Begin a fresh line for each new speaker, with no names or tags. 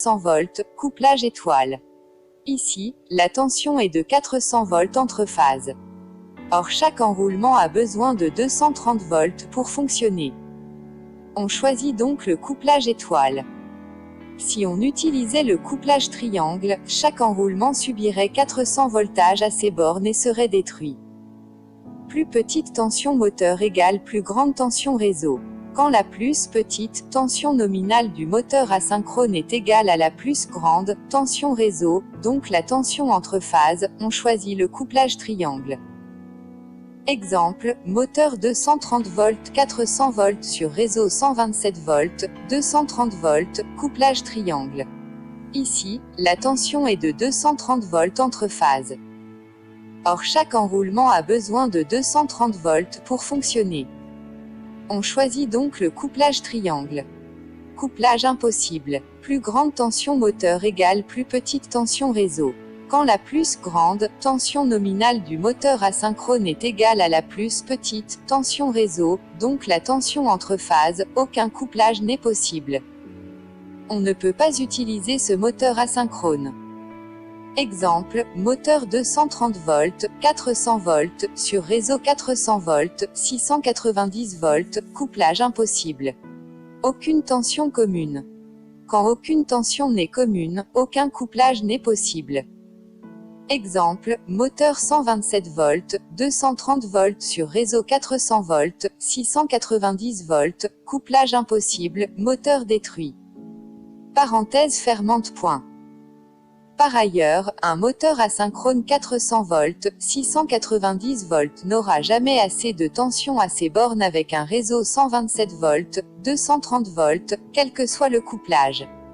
100 volts, couplage étoile. Ici, la tension est de 400 volts entre phases. Or chaque enroulement a besoin de 230 volts pour fonctionner. On choisit donc le couplage étoile. Si on utilisait le couplage triangle, chaque enroulement subirait 400 voltages à ses bornes et serait détruit. Plus petite tension moteur égale plus grande tension réseau. Quand la plus petite tension nominale du moteur asynchrone est égale à la plus grande tension réseau, donc la tension entre phases, on choisit le couplage triangle. Exemple, moteur 230 volts 400 volts sur réseau 127 volts, 230 volts, couplage triangle. Ici, la tension est de 230 volts entre phases. Or chaque enroulement a besoin de 230 volts pour fonctionner. On choisit donc le couplage triangle. Couplage impossible. Plus grande tension moteur égale plus petite tension réseau. Quand la plus grande tension nominale du moteur asynchrone est égale à la plus petite tension réseau, donc la tension entre phases, aucun couplage n'est possible. On ne peut pas utiliser ce moteur asynchrone. Exemple, moteur 230 volts, 400 volts, sur réseau 400 volts, 690 volts, couplage impossible. Aucune tension commune. Quand aucune tension n'est commune, aucun couplage n'est possible. Exemple, moteur 127 volts, 230 volts sur réseau 400 volts, 690 volts, couplage impossible, moteur détruit. Parenthèse fermante. Par ailleurs, un moteur asynchrone 400 volts, 690 volts n'aura jamais assez de tension à ses bornes avec un réseau 127 volts, 230 volts, quel que soit le couplage.